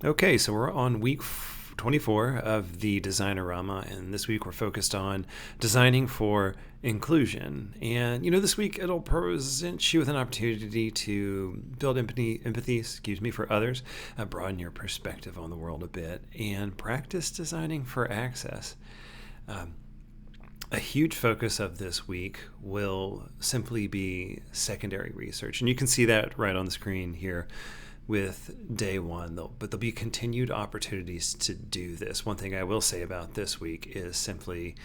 Okay, so we're on week 24 of the Designerama, and this week we're focused on designing for inclusion. And this week it'll present you with an opportunity to build empathy, for others, broaden your perspective on the world a bit, and practice designing for access. Um, a huge focus of this week will simply be secondary research. And you can see that right on the screen here with day one, but there'll be continued opportunities to do this. One thing I will say about this week is simply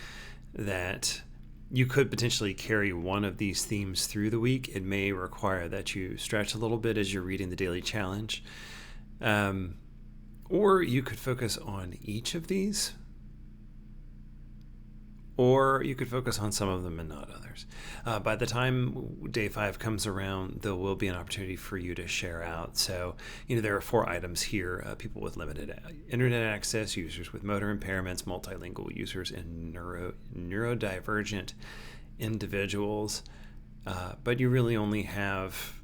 that you could potentially carry one of these themes through the week. It may require that you stretch a little bit as you're reading the daily challenge. Or you could focus on each of these, or you could focus on some of them and not others. By the time day 5 comes around, there will be an opportunity for you to share out. So, there are 4 items here: people with limited internet access, users with motor impairments, multilingual users, and neurodivergent individuals. But you really only have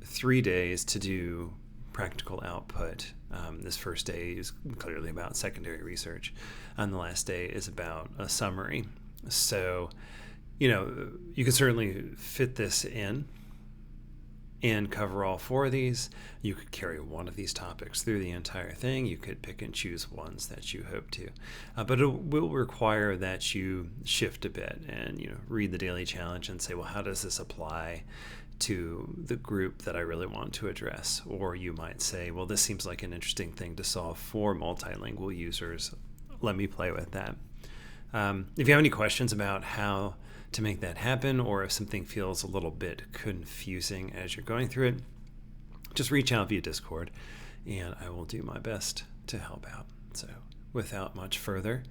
3 days to do practical output. This first day is clearly about secondary research, and the last day is about a summary. So, you can certainly fit this in and cover all 4 of these. You could carry one of these topics through the entire thing. You could pick and choose ones that you hope to. But it will require that you shift a bit and, read the daily challenge and say, well, how does this apply to the group that I really want to address? Or you might say, well, this seems like an interesting thing to solve for multilingual users. Let me play with that. If you have any questions about how to make that happen, or if something feels a little bit confusing as you're going through it, just reach out via Discord and I will do my best to help out. So without much further,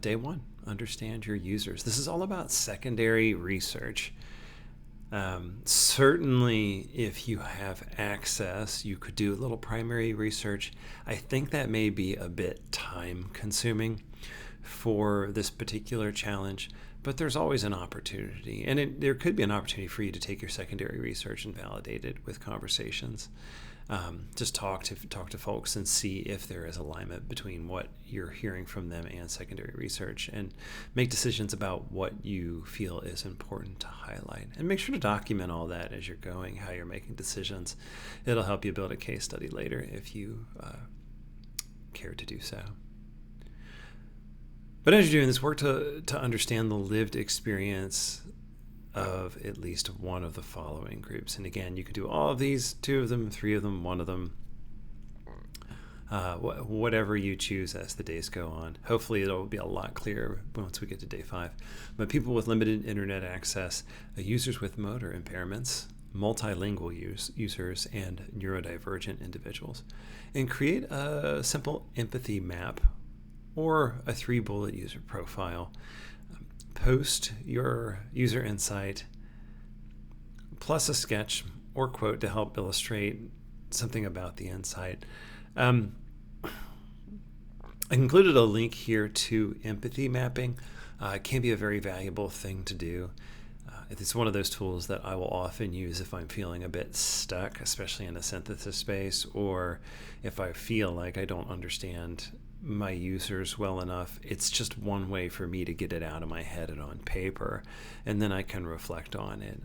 day 1, understand your users. This is all about secondary research. Certainly, if you have access, you could do a little primary research. I think that may be a bit time consuming for this particular challenge, but there's always an opportunity. And there could be an opportunity for you to take your secondary research and validate it with conversations. Just talk to folks and see if there is alignment between what you're hearing from them and secondary research, and make decisions about what you feel is important to highlight. And make sure to document all that as you're going, how you're making decisions. It'll help you build a case study later if you care to do so. But as you're doing this, work to understand the lived experience of at least one of the following groups. And again, you could do all of these: 2 of them, 3 of them, 1 of them, whatever you choose as the days go on. Hopefully it'll be a lot clearer once we get to day 5. But people with limited internet access, users with motor impairments, multilingual users, and neurodivergent individuals. And create a simple empathy map or a 3-bullet user profile. Post your user insight plus a sketch or quote to help illustrate something about the insight. I included a link here to empathy mapping. It can be a very valuable thing to do. It's one of those tools that I will often use if I'm feeling a bit stuck, especially in a synthesis space, or if I feel like I don't understand my users well enough. It's just one way for me to get it out of my head and on paper, and then I can reflect on it.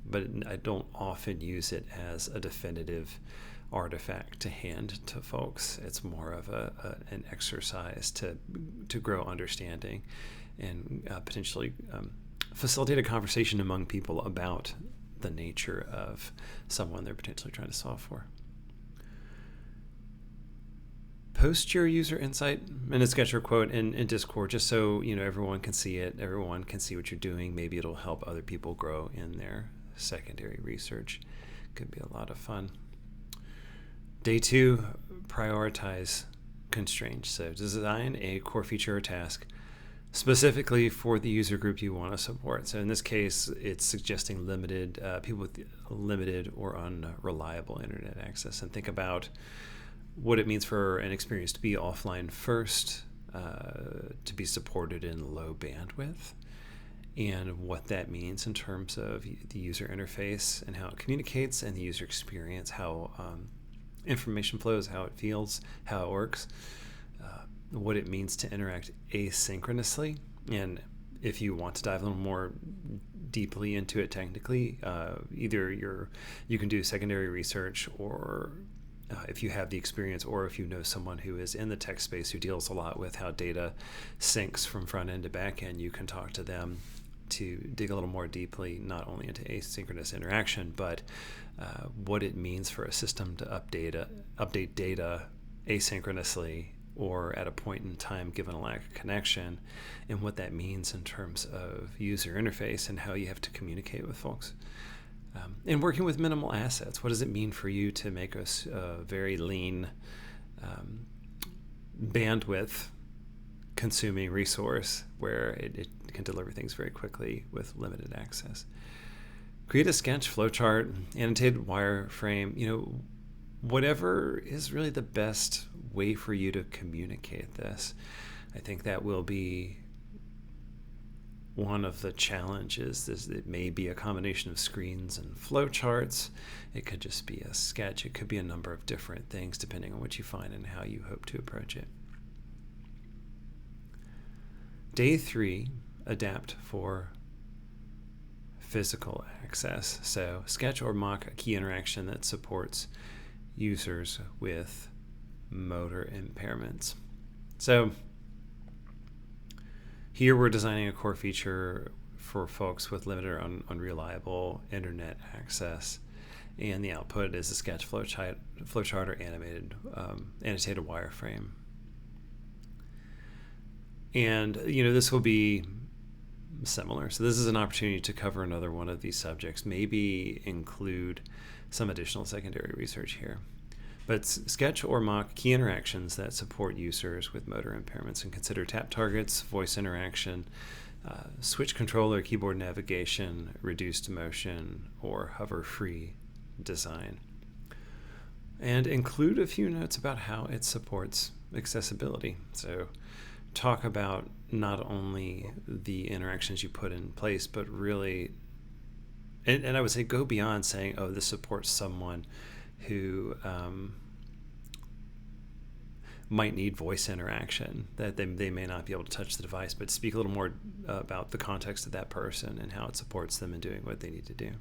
But I don't often use it as a definitive artifact to hand to folks. It's more of an exercise to grow understanding and potentially facilitate a conversation among people about the nature of someone they're potentially trying to solve for. Post your user insight and a sketch or quote in Discord, just so everyone can see it. Everyone can see what you're doing. Maybe it'll help other people grow in their secondary research. Could be a lot of fun. Day 2, prioritize constraints. So design a core feature or task specifically for the user group you want to support. So in this case, it's suggesting people with limited or unreliable internet access. And think about what it means for an experience to be offline first, to be supported in low bandwidth, and what that means in terms of the user interface and how it communicates, and the user experience, how information flows, how it feels, how it works, what it means to interact asynchronously. And if you want to dive a little more deeply into it technically, either you can do secondary research, or if you have the experience, or if you know someone who is in the tech space who deals a lot with how data syncs from front end to back end, you can talk to them to dig a little more deeply, not only into asynchronous interaction, but what it means for a system to update data asynchronously or at a point in time given a lack of connection, and what that means in terms of user interface and how you have to communicate with folks. And working with minimal assets, what does it mean for you to make a very lean bandwidth consuming resource where it can deliver things very quickly with limited access? Create a sketch, flowchart, annotated wireframe, whatever is really the best way for you to communicate this. I think that will be one of the challenges. It may be a combination of screens and flowcharts. It could just be a sketch. It could be a number of different things depending on what you find and how you hope to approach it. Day 3, adapt for physical access. So sketch or mock a key interaction that supports users with motor impairments. So here we're designing a core feature for folks with limited or unreliable internet access, and the output is a sketch, flowchart, or annotated wireframe. And this will be similar. So this is an opportunity to cover another one of these subjects, maybe include some additional secondary research here. But sketch or mock key interactions that support users with motor impairments, and consider tap targets, voice interaction, switch controller, keyboard navigation, reduced motion, or hover-free design. And include a few notes about how it supports accessibility. So talk about not only the interactions you put in place, but really, and I would say go beyond saying, oh, this supports someone who might need voice interaction, that they may not be able to touch the device, but speak a little more about the context of that person and how it supports them in doing what they need to do.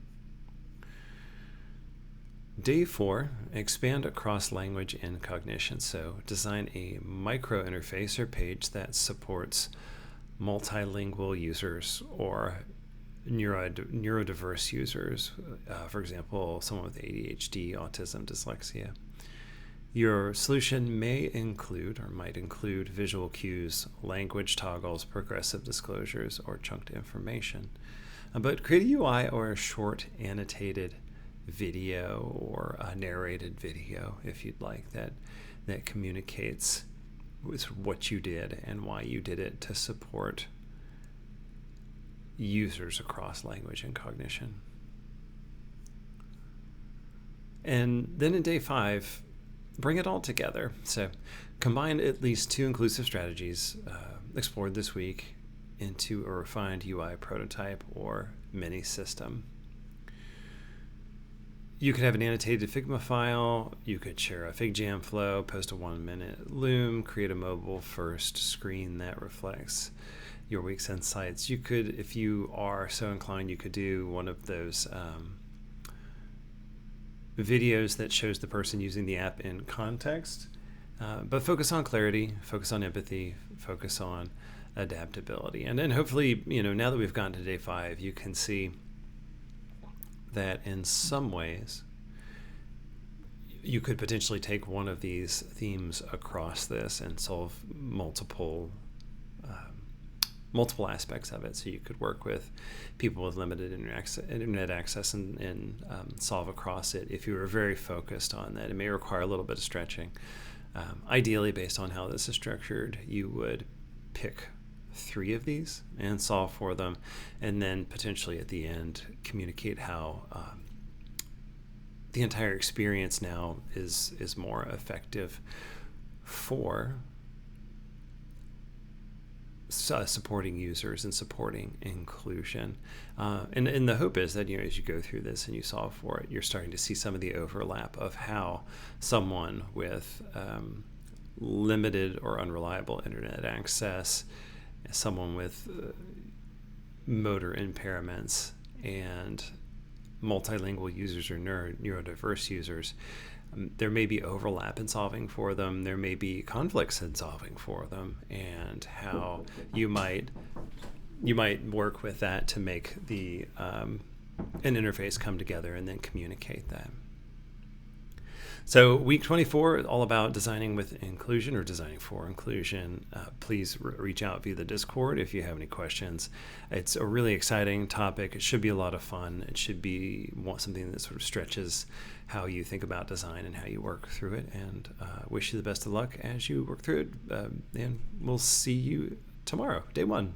Day 4, expand across language and cognition. So design a micro interface or page that supports multilingual users or neurodiverse users, for example, someone with ADHD, autism, dyslexia. Your solution may include or might include visual cues, language toggles, progressive disclosures, or chunked information. But create a UI or a short annotated video or a narrated video, if you'd like, that communicates with what you did and why you did it to support users across language and cognition. And then in day 5, bring it all together. So combine at least 2 inclusive strategies explored this week into a refined UI prototype or mini system. You could have an annotated Figma file, you could share a FigJam flow, post a 1-minute Loom, create a mobile-first screen that reflects your week's insights. You could, if you are so inclined, you could do one of those videos that shows the person using the app in context, but focus on clarity, focus on empathy, focus on adaptability. And then hopefully, now that we've gotten to day 5, you can see that in some ways you could potentially take one of these themes across this and solve multiple aspects of it. So you could work with people with limited internet access and solve across it. If you were very focused on that, it may require a little bit of stretching. Ideally, based on how this is structured, you would pick 3 of these and solve for them, and then potentially at the end communicate how the entire experience now is more effective for supporting users and supporting inclusion. And the hope is that, as you go through this and you solve for it, you're starting to see some of the overlap of how someone with limited or unreliable internet access, someone with motor impairments, and multilingual users or neurodiverse users, there may be overlap in solving for them. There may be conflicts in solving for them, and how you might work with that to make an interface come together and then communicate that. So week 24 is all about designing with inclusion or designing for inclusion. Please reach out via the Discord if you have any questions. It's a really exciting topic. It should be a lot of fun. It should be something that sort of stretches how you think about design and how you work through it. And wish you the best of luck as you work through it. And we'll see you tomorrow, day 1.